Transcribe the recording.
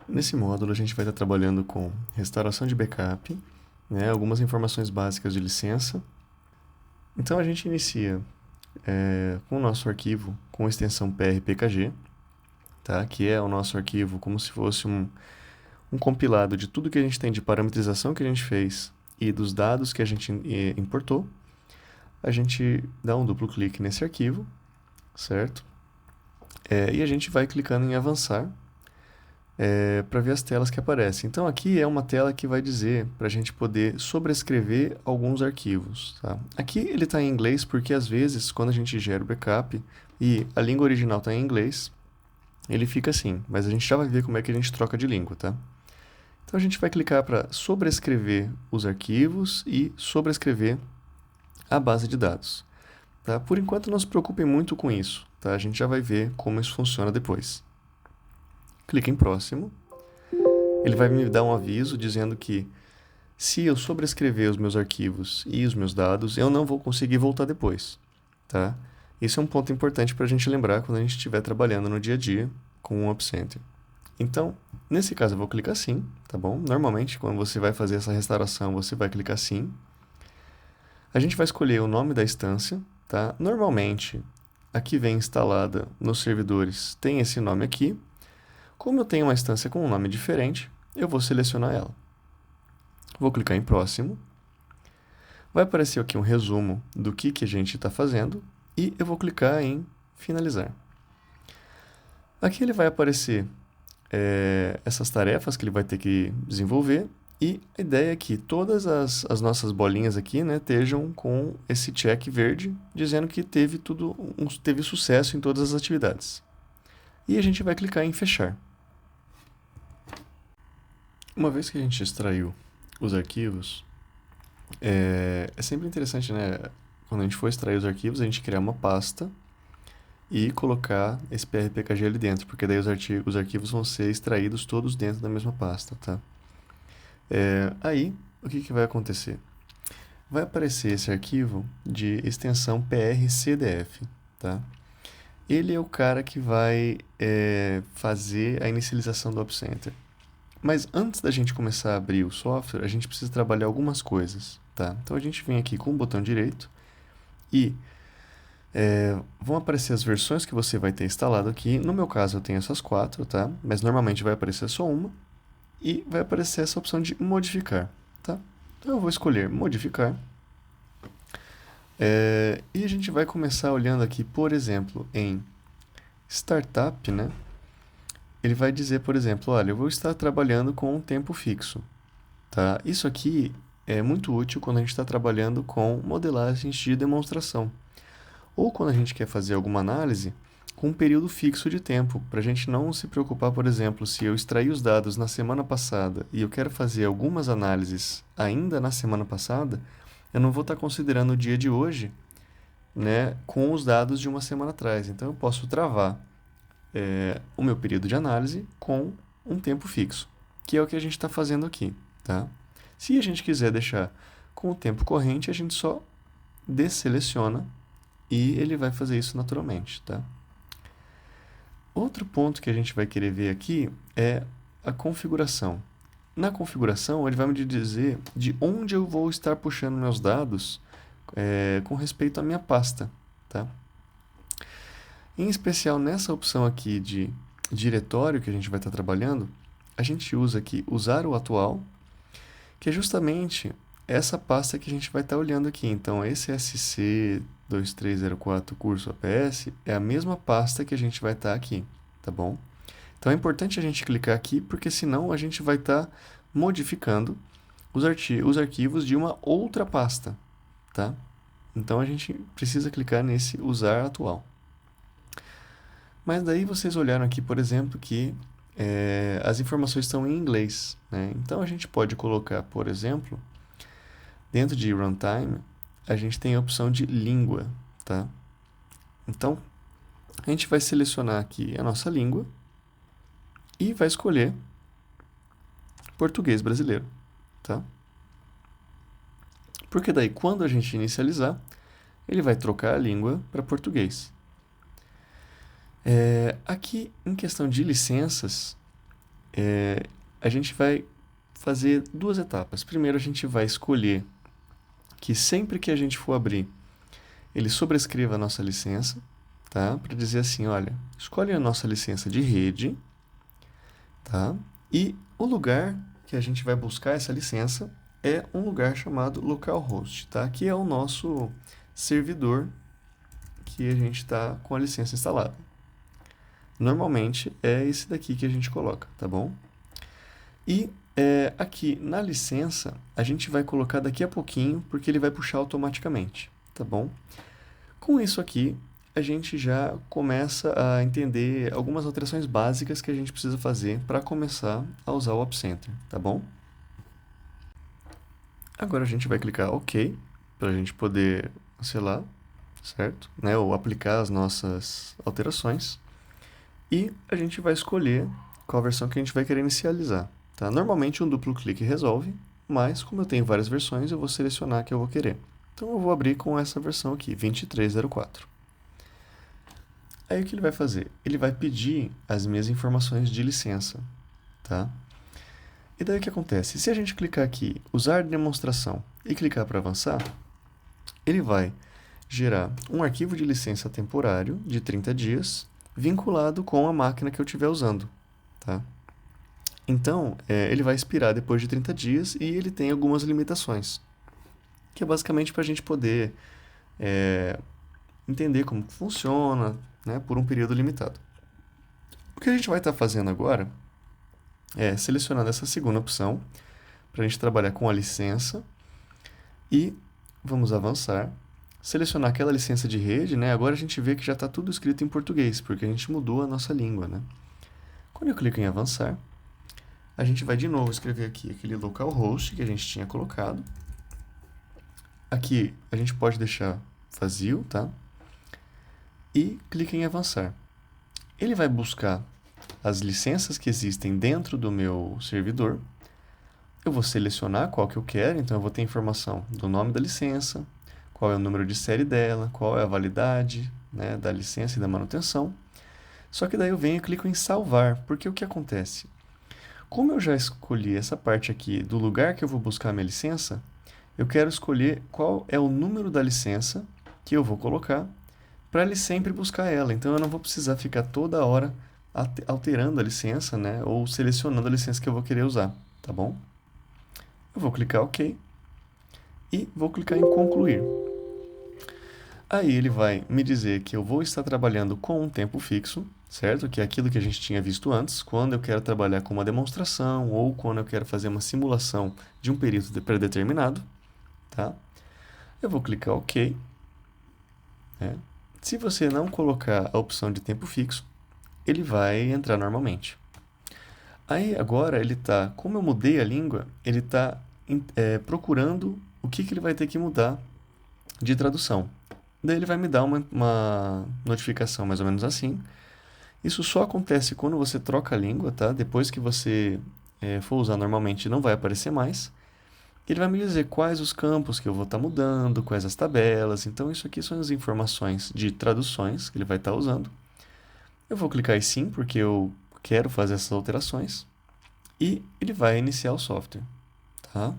Nesse módulo, a gente vai estar trabalhando com restauração de backup, né, algumas informações básicas de licença. Então, a gente inicia com o nosso arquivo com extensão prpkg, tá, que é o nosso arquivo como se fosse um compilado de tudo que a gente tem de parametrização que a gente fez e dos dados que a gente importou. A gente dá um duplo clique nesse arquivo, certo? E a gente vai clicando em avançar para ver as telas que aparecem. Então aqui é uma tela que vai dizer para a gente poder sobrescrever alguns arquivos. Tá? Aqui ele está em inglês porque às vezes quando a gente gera o backup e a língua original está em inglês, ele fica assim, mas a gente já vai ver como é que a gente troca de língua, tá? Então a gente vai clicar para sobrescrever os arquivos e sobrescrever a base de dados. Tá? Por enquanto não se preocupem muito com isso, tá? A gente já vai ver como isso funciona depois. Clique em próximo. Ele vai me dar um aviso dizendo que se eu sobrescrever os meus arquivos e os meus dados, eu não vou conseguir voltar depois, tá? Isso é um ponto importante para a gente lembrar quando a gente estiver trabalhando no dia a dia com o App Center. Então, nesse caso eu vou clicar sim, tá bom? Normalmente, quando você vai fazer essa restauração, você vai clicar sim. A gente vai escolher o nome da instância, tá? Normalmente, a que vem instalada nos servidores tem esse nome aqui. Como eu tenho uma instância com um nome diferente, eu vou selecionar ela. Vou clicar em próximo. Vai aparecer aqui um resumo do que a gente está fazendo e eu vou clicar em finalizar. Aqui ele vai aparecer essas tarefas que ele vai ter que desenvolver e a ideia é que todas as nossas bolinhas aqui, né, estejam com esse check verde dizendo que teve sucesso em todas as atividades. E a gente vai clicar em fechar. Uma vez que a gente extraiu os arquivos, é sempre interessante, né? Quando a gente for extrair os arquivos, a gente criar uma pasta e colocar esse prpkg ali dentro, porque daí os arquivos vão ser extraídos todos dentro da mesma pasta, tá? Aí, o que vai acontecer? Vai aparecer esse arquivo de extensão prcdf, tá? Ele é o cara que vai fazer a inicialização do App Center. Mas antes da gente começar a abrir o software, a gente precisa trabalhar algumas coisas, tá? Então a gente vem aqui com o botão direito e vão aparecer as versões que você vai ter instalado aqui. No meu caso eu tenho essas 4, tá? Mas normalmente vai aparecer só uma e vai aparecer essa opção de modificar, tá? Então eu vou escolher modificar. E a gente vai começar olhando aqui, por exemplo, em startup, né? Ele vai dizer, por exemplo, olha, eu vou estar trabalhando com um tempo fixo, tá? Isso aqui é muito útil quando a gente está trabalhando com modelagens de demonstração. Ou quando a gente quer fazer alguma análise com um período fixo de tempo, para a gente não se preocupar, por exemplo, se eu extraí os dados na semana passada e eu quero fazer algumas análises ainda na semana passada, eu não vou estar considerando o dia de hoje, né, com os dados de uma semana atrás. Então eu posso travar o meu período de análise com um tempo fixo, que é o que a gente está fazendo aqui, tá? Se a gente quiser deixar com o tempo corrente, a gente só desseleciona e ele vai fazer isso naturalmente, tá? Outro ponto que a gente vai querer ver aqui é a configuração. Na configuração, ele vai me dizer de onde eu vou estar puxando meus dados com respeito à minha pasta, tá? Em especial nessa opção aqui de diretório que a gente vai estar trabalhando, a gente usa aqui usar o atual, que é justamente essa pasta que a gente vai estar olhando aqui. Então, esse SC2304 curso APS é a mesma pasta que a gente vai estar aqui, tá bom? Então, é importante a gente clicar aqui, porque senão a gente vai estar modificando os arquivos de uma outra pasta, tá? Então, a gente precisa clicar nesse usar atual. Mas daí vocês olharam aqui, por exemplo, que as informações estão em inglês, né? Então a gente pode colocar, por exemplo, dentro de Runtime, a gente tem a opção de língua, tá? Então, a gente vai selecionar aqui a nossa língua e vai escolher português brasileiro, tá? Porque daí, quando a gente inicializar, ele vai trocar a língua para português. Aqui, em questão de licenças, a gente vai fazer duas etapas. Primeiro, a gente vai escolher que sempre que a gente for abrir, ele sobrescreva a nossa licença, tá? Para dizer assim, olha, escolhe a nossa licença de rede, tá? E o lugar que a gente vai buscar essa licença é um lugar chamado localhost, tá? Que é o nosso servidor que a gente está com a licença instalada. Normalmente é esse daqui que a gente coloca, tá bom? E aqui na licença, a gente vai colocar daqui a pouquinho, porque ele vai puxar automaticamente, tá bom? Com isso aqui, a gente já começa a entender algumas alterações básicas que a gente precisa fazer para começar a usar o App Center, tá bom? Agora a gente vai clicar OK, para a gente poder cancelar, certo? Né? Ou aplicar as nossas alterações. E a gente vai escolher qual versão que a gente vai querer inicializar. Tá? Normalmente um duplo clique resolve, mas como eu tenho várias versões, eu vou selecionar a que eu vou querer. Então eu vou abrir com essa versão aqui, 2304. Aí o que ele vai fazer? Ele vai pedir as minhas informações de licença. Tá? E daí o que acontece? Se a gente clicar aqui, usar demonstração, e clicar para avançar, ele vai gerar um arquivo de licença temporário de 30 dias, vinculado com a máquina que eu estiver usando. Tá? Então, ele vai expirar depois de 30 dias e ele tem algumas limitações, que é basicamente para a gente poder entender como funciona, né, por um período limitado. O que a gente vai estar fazendo agora é selecionando essa segunda opção para a gente trabalhar com a licença e vamos avançar. Selecionar aquela licença de rede, né? Agora a gente vê que já está tudo escrito em português, porque a gente mudou a nossa língua, né? Quando eu clico em avançar, a gente vai de novo escrever aqui aquele localhost que a gente tinha colocado. Aqui a gente pode deixar vazio, tá? E clica em avançar. Ele vai buscar as licenças que existem dentro do meu servidor. Eu vou selecionar qual que eu quero, então eu vou ter informação do nome da licença, qual é o número de série dela, qual é a validade, né, da licença e da manutenção. Só que daí eu venho e clico em salvar, porque o que acontece? Como eu já escolhi essa parte aqui do lugar que eu vou buscar a minha licença, eu quero escolher qual é o número da licença que eu vou colocar para ele sempre buscar ela. Então eu não vou precisar ficar toda hora alterando a licença, né, ou selecionando a licença que eu vou querer usar, tá bom? Eu vou clicar OK e vou clicar em concluir. Aí ele vai me dizer que eu vou estar trabalhando com um tempo fixo, certo? Que é aquilo que a gente tinha visto antes, quando eu quero trabalhar com uma demonstração ou quando eu quero fazer uma simulação de um período pré-determinado, tá? Eu vou clicar OK. Né? Se você não colocar a opção de tempo fixo, ele vai entrar normalmente. Aí agora ele está, como eu mudei a língua, ele está procurando o que ele vai ter que mudar de tradução. Daí ele vai me dar uma notificação mais ou menos assim. Isso só acontece quando você troca a língua, tá? Depois que você for usar normalmente não vai aparecer mais. Ele vai me dizer quais os campos que eu vou estar mudando, quais as tabelas. Então isso aqui são as informações de traduções que ele vai estar usando. Eu vou clicar em sim, porque eu quero fazer essas alterações. E ele vai iniciar o software, tá?